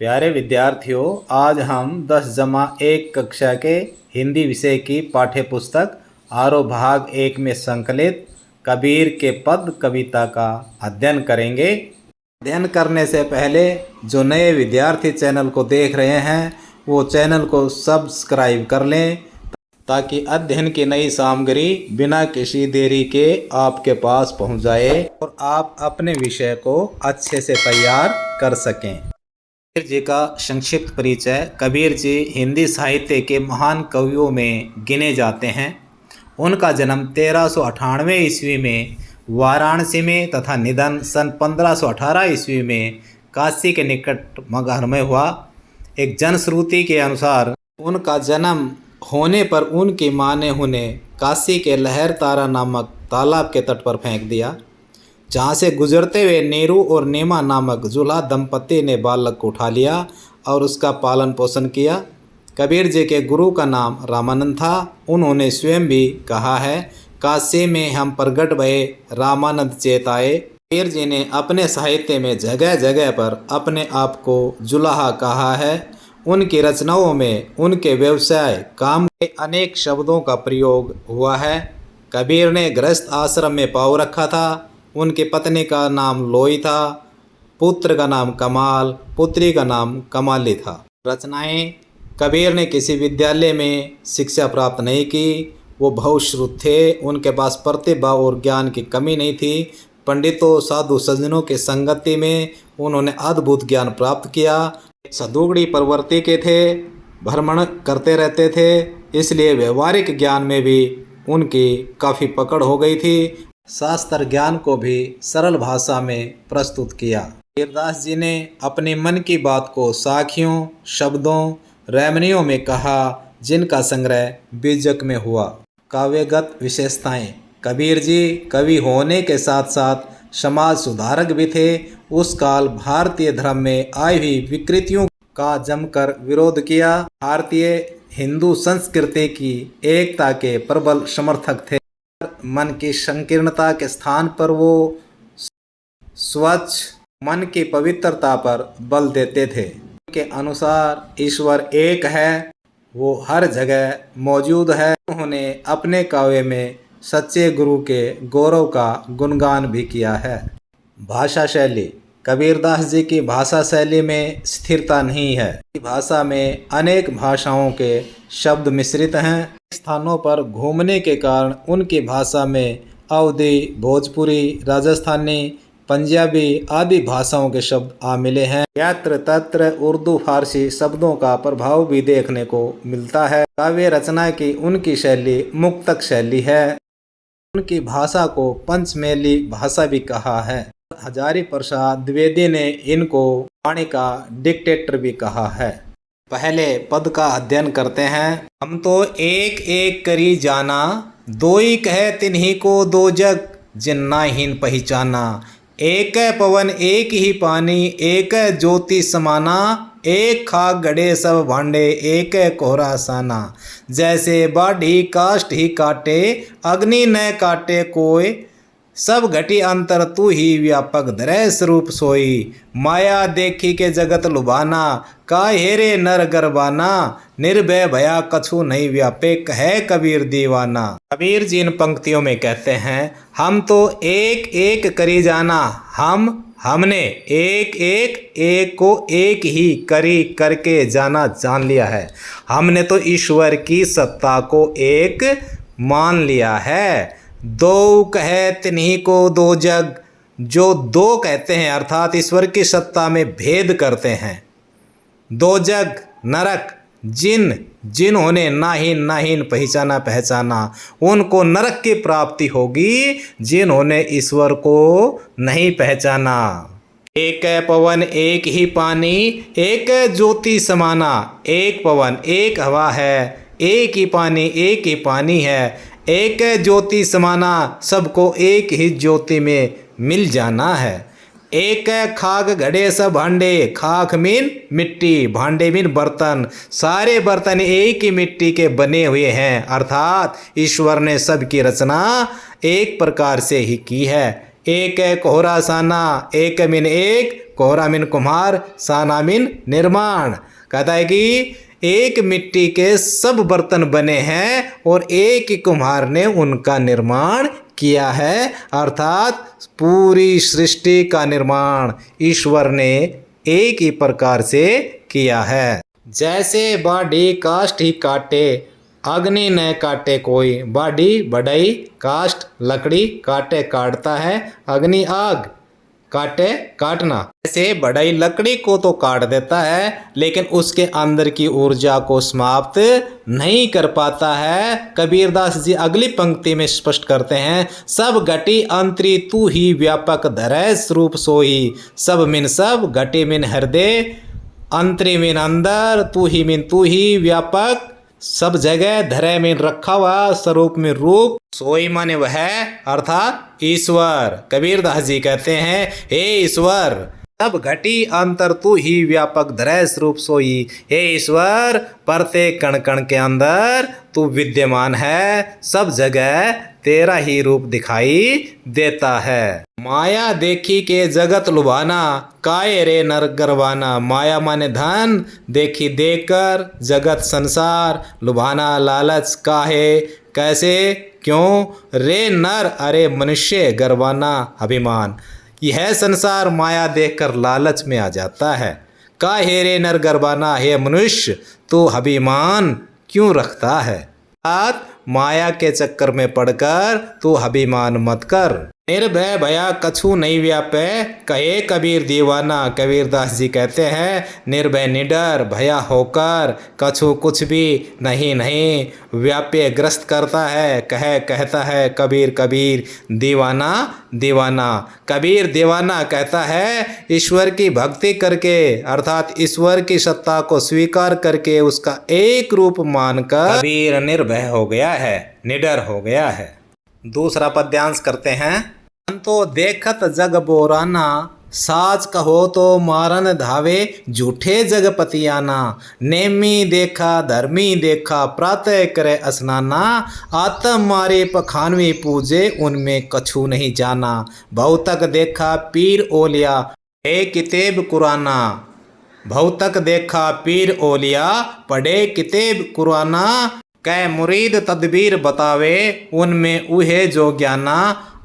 प्यारे विद्यार्थियों, आज हम 10-1 कक्षा के हिंदी विषय की पाठ्य पुस्तक आरोह भाग 1 में संकलित कबीर के पद कविता का अध्ययन करेंगे। अध्ययन करने से पहले जो नए विद्यार्थी चैनल को देख रहे हैं वो चैनल को सब्सक्राइब कर लें ताकि अध्ययन की नई सामग्री बिना किसी देरी के आपके पास पहुंच जाए और आप अपने विषय को अच्छे से तैयार कर सकें। कबीर जी का संक्षिप्त परिचय। कबीर जी हिंदी साहित्य के महान कवियों में गिने जाते हैं। उनका जन्म 1398 ईस्वी में वाराणसी में तथा निधन सन 1518 ईस्वी में काशी के निकट मगहर में हुआ। एक जनश्रुति के अनुसार उनका जन्म होने पर उनकी माँ ने उन्हें काशी के लहर तारा नामक तालाब के तट पर फेंक दिया, जहाँ से गुजरते हुए नीरू और नीमा नामक जुल्हा दंपति ने बालक को उठा लिया और उसका पालन पोषण किया। कबीर जी के गुरु का नाम रामानंद था। उन्होंने स्वयं भी कहा है, काशी में हम प्रगट भये रामानंद चेत आए। कबीर जी ने अपने साहित्य में जगह जगह पर अपने आप को जुलाहा कहा है। उनकी रचनाओं में उनके व्यवसाय काम के अनेक शब्दों का प्रयोग हुआ है। कबीर ने गृहस्थ आश्रम में पाँव रखा था। उनकी पत्नी का नाम लोई था, पुत्र का नाम कमाल, पुत्री का नाम कमाली था। रचनाएं। कबीर ने किसी विद्यालय में शिक्षा प्राप्त नहीं की। वो बहुश्रुत थे। उनके पास प्रतिभा और ज्ञान की कमी नहीं थी। पंडितों साधु सज्जनों की संगति में उन्होंने अद्भुत ज्ञान प्राप्त किया। सदुगड़ी प्रवृत्ति के थे, भ्रमण करते रहते थे, इसलिए व्यवहारिक ज्ञान में भी उनकी काफ़ी पकड़ हो गई थी। शास्त्र ज्ञान को भी सरल भाषा में प्रस्तुत किया। कबीरदास जी ने अपने मन की बात को साखियों, शब्दों, रैमनियों में कहा, जिनका संग्रह बीजक में हुआ। काव्यगत विशेषताएं। कबीर जी कवि होने के साथ साथ समाज सुधारक भी थे। उस काल भारतीय धर्म में आई हुई विकृतियों का जमकर विरोध किया। भारतीय हिंदू संस्कृति की एकता के प्रबल समर्थक थे। मन की संकीर्णता के स्थान पर वो स्वच्छ मन की पवित्रता पर बल देते थे। उनके अनुसार ईश्वर एक है, वो हर जगह मौजूद है। उन्होंने अपने काव्य में सच्चे गुरु के गौरव का गुणगान भी किया है। भाषा शैली। कबीरदास जी की भाषा शैली में स्थिरता नहीं है। भाषा में अनेक भाषाओं के शब्द मिश्रित हैं। स्थानों पर घूमने के कारण उनकी भाषा में अवधी, भोजपुरी, राजस्थानी, पंजाबी आदि भाषाओं के शब्द आ मिले हैं। यत्र तत्र उर्दू फारसी शब्दों का प्रभाव भी देखने को मिलता है। काव्य रचना की उनकी शैली मुक्तक शैली है। उनकी भाषा को पंचमेली भाषा भी कहा है। हजारी प्रसाद द्विवेदी ने इनको वाणी का डिक्टेटर भी कहा है। पहले पद का अध्ययन करते हैं। हम तो एक एक करी जाना, दो ही कहे तिन्ही को दो जग, जिन्ना हीन पहचाना। एक पवन एक ही पानी, एक ज्योति समाना, एक खाक गड़े सब भांडे, एक कोहरा साना। जैसे बाढ़ी काष्ठ ही काटे, अग्नि न काटे कोय, सब घटी अंतर तू ही व्यापक धरे स्वरूप सोई। माया देखी के जगत लुभाना, काहेरे नर गरबाना, निर्भय भया कछु नहीं व्यापे, कहे कबीर दीवाना। कबीर जी इन पंक्तियों में कहते हैं, हम तो एक एक करी जाना, हमने एक को एक ही करी करके जान लिया है। हमने तो ईश्वर की सत्ता को एक मान लिया है। दो कहे तिन्ही को दो जग, जो दो कहते हैं अर्थात ईश्वर की सत्ता में भेद करते हैं। दो जग नरक, जिन्होंने नाहीन पहचाना, उनको नरक की प्राप्ति होगी। जिन्होंने ईश्वर को नहीं पहचाना। एक पवन एक ही पानी, एक ज्योति समाना। एक पवन एक हवा है, एक ही पानी है, एक ज्योति समाना, सबको एक ही ज्योति में मिल जाना है। एक खाक घड़े सब भांडे, खाक मीन मिट्टी, भांडे मीन बर्तन, सारे बर्तन एक ही मिट्टी के बने हुए हैं। अर्थात ईश्वर ने सबकी रचना एक प्रकार से ही की है। एक है कोहरा साना, एक मिन एक, कोहरा मिन कुम्हार, साना मिन निर्माण। कहता है कि एक मिट्टी के सब बर्तन बने हैं और एक ही कुम्हार ने उनका निर्माण किया है, अर्थात पूरी सृष्टि का निर्माण ईश्वर ने एक ही प्रकार से किया है। जैसे बाढ़ी काष्ठ ही काटे, अग्नि न काटे कोई। बाढ़ी बढ़ई, काष्ठ लकड़ी, काटे काटता है, अग्नि आग, काटे काटना। ऐसे बढ़ई लकड़ी को तो काट देता है लेकिन उसके अंदर की ऊर्जा को समाप्त नहीं कर पाता है। कबीरदास जी अगली पंक्ति में स्पष्ट करते हैं, सब घटी अंतरी तू ही व्यापक धरै स्वरूप सोई। सब मिन सब, घटी मिन हृदय, अंतरी मिन अंदर, तू ही व्यापक, सब जगह, धरे में रखा हुआ, स्वरूप में रूप, सोई माने वह अर्थात ईश्वर। कबीरदास जी कहते हैं, हे ईश्वर, सब घटी अंतर तू ही व्यापक धरै स्वरूप सोई। हे ईश्वर, प्रत्येक कण कण के अंदर तू विद्यमान है, सब जगह तेरा ही रूप दिखाई देता है। माया देखी के जगत लुभाना, काय रे नर गरवाना। माया माने धन, देखी देखकर, जगत संसार, लुभाना लालच, काहे कैसे क्यों, रे नर अरे मनुष्य, गरवाना अभिमान। यह संसार माया देखकर लालच में आ जाता है। काहे रे नर गरवाना, हे मनुष्य तू अभिमान क्यों रखता है। माया के चक्कर में पड़कर तू अभिमान मत कर। निर्भय भया कछु नहीं व्यापे, कहे कबीर दीवाना। कबीरदास जी कहते हैं, निर्भय निडर भया होकर, कछु कुछ भी नहीं व्याप्य ग्रस्त करता है, कहता है कबीर कबीर दीवाना दीवाना। कबीर दीवाना कहता है ईश्वर की भक्ति करके, अर्थात ईश्वर की सत्ता को स्वीकार करके उसका एक रूप मानकर कबीर निर्भय हो गया है, निडर हो गया है। दूसरा पद्यांश करते हैं। संतो देखत जग बोराना, साच कहो तो मारन धावे, झूठे जगपतियाना। नेमी देखा धर्मी देखा, प्रातः करे स्नाना। आत्म मारे पखानवी पूजे, उनमें कछु नहीं जाना। बहुतक देखा पीर ओलिया, हे किताब कुराना। बहुतक देखा पीर ओलिया, पढ़े किताब कुराना। कै मुरीद तदबीर बतावे, उनमें उहे जो ज्ञाना।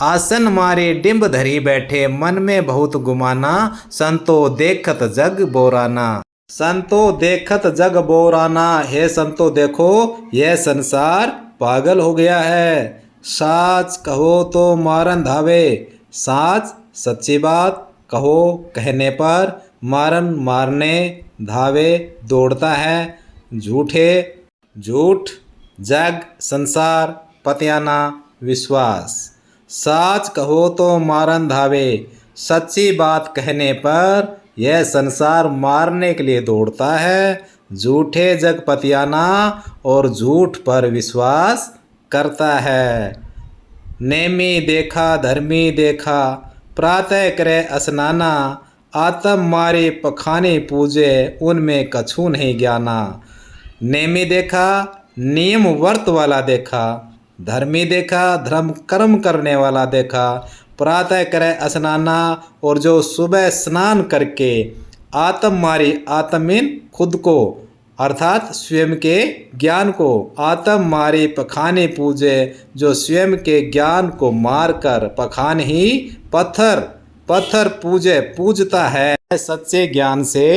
आसन मारे डिम्ब धरी बैठे, मन में बहुत गुमाना। संतो देखत जग बोराना। संतो देखत जग बोराना, हे संतो देखो यह संसार पागल हो गया है। साच कहो तो मारन धावे, साच सच्ची बात, कहो कहने पर, मारन मारने, धावे दौड़ता है, झूठे झूठ, जग संसार, पतियाना विश्वास। साच कहो तो मारन धावे, सच्ची बात कहने पर यह संसार मारने के लिए दौड़ता है। झूठे जग पतियाना, और झूठ पर विश्वास करता है। नेमी देखा धर्मी देखा, प्रातः करे स्नाना। आत्म मारे पखाने पूजे, उनमें कछु नहीं ज्ञाना। नेमी देखा नियम वर्त वाला देखा, धर्मी देखा धर्म कर्म करने वाला देखा। प्रातः करे स्नाना, और जो सुबह स्नान करके आत्म मारी, आत्मीन खुद को अर्थात स्वयं के ज्ञान को, आत्म मारी पखाने पूजे, जो स्वयं के ज्ञान को मारकर पखान ही पत्थर पूजता है, सच्चे ज्ञान से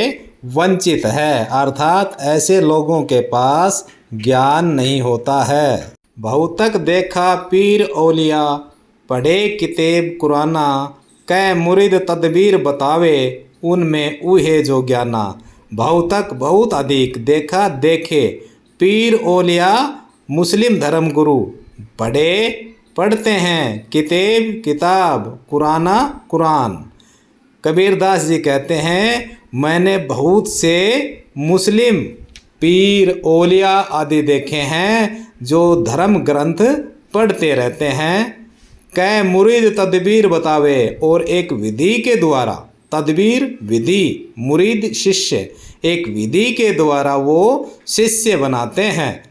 वंचित है, अर्थात ऐसे लोगों के पास ज्ञान नहीं होता है। बहुतक देखा पीर औलिया, पढ़े किताब कुराना। कै मुरीद तदबीर बतावे, उनमें उहे जो ज्ञाना। बहुतक बहुत अधिक देखा देखे, पीर औलिया मुस्लिम धर्म गुरु, पढ़ते हैं, किताब कुराना कुरान। कबीरदास जी कहते हैं, मैंने बहुत से मुस्लिम पीर औलिया आदि देखे हैं जो धर्म ग्रंथ पढ़ते रहते हैं। कै मुरीद तदबीर बतावे, और एक विधि के द्वारा, तदबीर विधि, मुरीद शिष्य, एक विधि के द्वारा वो शिष्य बनाते हैं।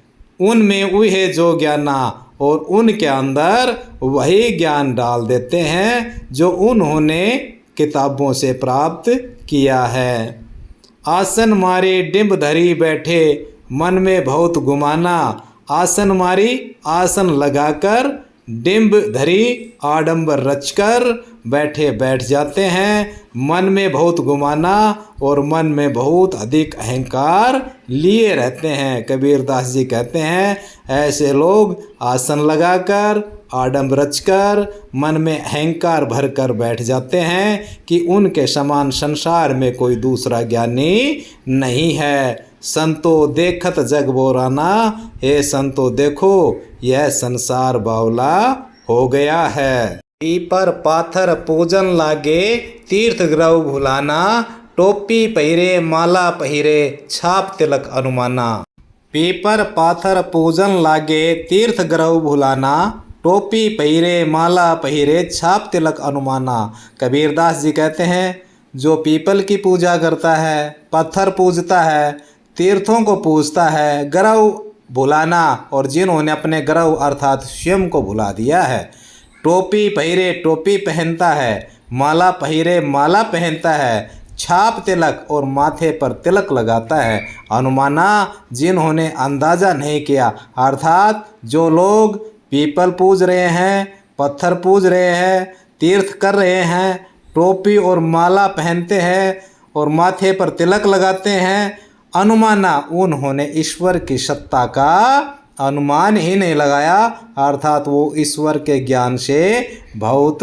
उनमें उहे जो ज्ञाना, और उनके अंदर वही ज्ञान डाल देते हैं जो उन्होंने किताबों से प्राप्त किया है। आसन मारे डिंब धरी बैठे, मन में बहुत गुमाना। आसन मारी, आसन लगाकर, डिंब धरी, आडंबर रचकर बैठ जाते हैं। मन में बहुत गुमाना और मन में बहुत अधिक अहंकार लिए रहते हैं। कबीरदास जी कहते हैं ऐसे लोग आसन लगाकर, आडंबर रचकर, मन में अहंकार भरकर बैठ जाते हैं कि उनके समान संसार में कोई दूसरा ज्ञानी नहीं है। संतो देखत जग बोराना, हे संतो देखो यह संसार बावला हो गया है। पीपर पाथर पूजन लागे, तीर्थ ग्रह भुलाना। टोपी पहिरे माला पहिरे, छाप तिलक अनुमाना। पीपर पाथर पूजन लागे, तीर्थ ग्रह भुलाना। टोपी पहिरे माला पहिरे, छाप तिलक अनुमाना। कबीरदास जी कहते हैं जो पीपल की पूजा करता है, पत्थर पूजता है, तीर्थों को पूजता है, ग्रह भुलाना, और जिन्होंने अपने ग्रह अर्थात स्वयं को भुला दिया है। टोपी पहिरे टोपी पहनता है, माला पहिरे माला पहनता है, छाप तिलक और माथे पर तिलक लगाता है। अनुमाना, जिन्होंने अंदाज़ा नहीं किया, अर्थात जो लोग पीपल पूज रहे हैं, पत्थर पूज रहे हैं, तीर्थ कर रहे हैं, टोपी और माला पहनते हैं और माथे पर तिलक लगाते हैं, अनुमाना उन्होंने ईश्वर की सत्ता का अनुमान ही नहीं लगाया, अर्थात वो ईश्वर के ज्ञान से बहुत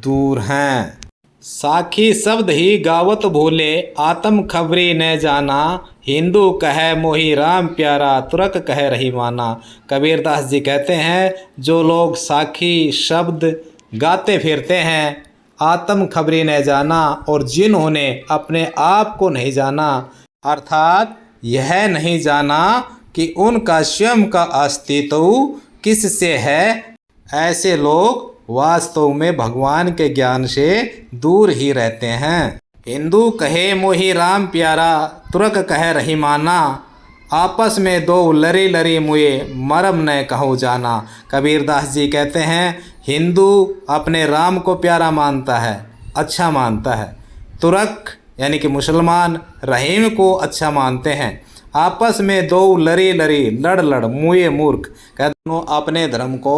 दूर हैं। साखी शब्द ही गावत भूले, आत्म खबरी न जाना। हिंदू कहे मोही राम प्यारा, तुरक कहे रही माना। कबीरदास जी कहते हैं जो लोग साखी शब्द गाते फिरते हैं, आत्म खबरी न जाना, और जिन्होंने अपने आप को नहीं जाना, अर्थात यह नहीं जाना कि उनका स्वयं का अस्तित्व किससे है, ऐसे लोग वास्तव में भगवान के ज्ञान से दूर ही रहते हैं। हिंदू कहे मोही राम प्यारा, तुरक कहे रही माना। आपस में दो लरी लरी मुए, मरम न कहूँ जाना। कबीरदास जी कहते हैं हिंदू अपने राम को प्यारा मानता है, अच्छा मानता है। तुरक यानी कि मुसलमान रहीम को अच्छा मानते हैं। आपस में दो लरी लरी, लड़ लड़, मुए मूर्ख, दोनों अपने धर्म को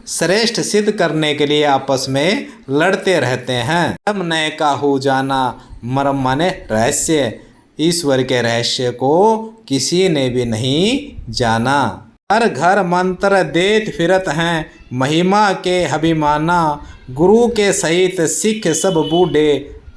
श्रेष्ठ सिद्ध करने के लिए आपस में लड़ते रहते हैं। मरम न काहू जाना, मरम माने रहस्य, ईश्वर के रहस्य को किसी ने भी नहीं जाना। हर घर मंत्र देत फिरत हैं, महिमा के अभिमाना। गुरु के सहित सिख सब बूढ़े,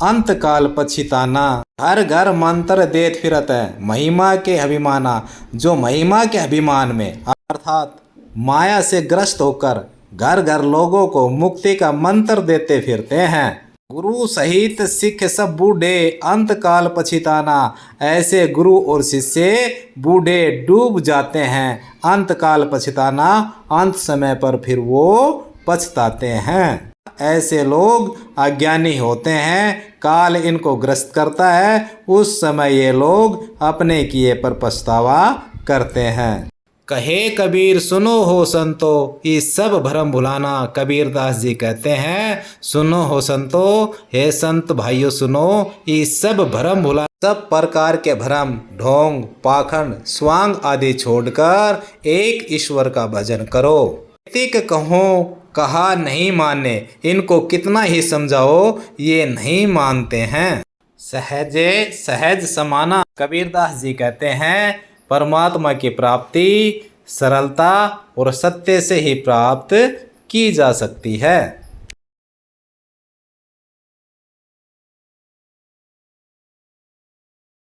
अंत काल पछिताना। हर घर मंत्र देत फिरत है, महिमा के अभिमाना, जो महिमा के अभिमान में अर्थात माया से ग्रस्त होकर घर घर लोगों को मुक्ति का मंत्र देते फिरते हैं। गुरु सहित सिख सब बूढ़े, अंत काल पछिताना। ऐसे गुरु और शिष्य बूढ़े डूब जाते हैं, अंत काल पछिताना, अंत समय पर फिर वो पछताते हैं। ऐसे लोग अज्ञानी होते हैं, काल इनको ग्रस्त करता है, उस समय ये लोग अपने किए पर पछतावा करते हैं। कहे कबीर सुनो हो संतो, ये सब भ्रम भुलाना। कबीरदास जी कहते हैं सुनो हो संतो, हे संत भाइयों सुनो, ये सब भ्रम भुला, सब प्रकार के भ्रम, ढोंग, पाखंड, स्वांग आदि छोड़कर एक ईश्वर का भजन करो। कहो कहा नहीं माने, इनको कितना ही समझाओ ये नहीं मानते हैं। सहजे सहज समाना। कबीरदास जी कहते हैं परमात्मा की प्राप्ति सरलता और सत्य से ही प्राप्त की जा सकती है।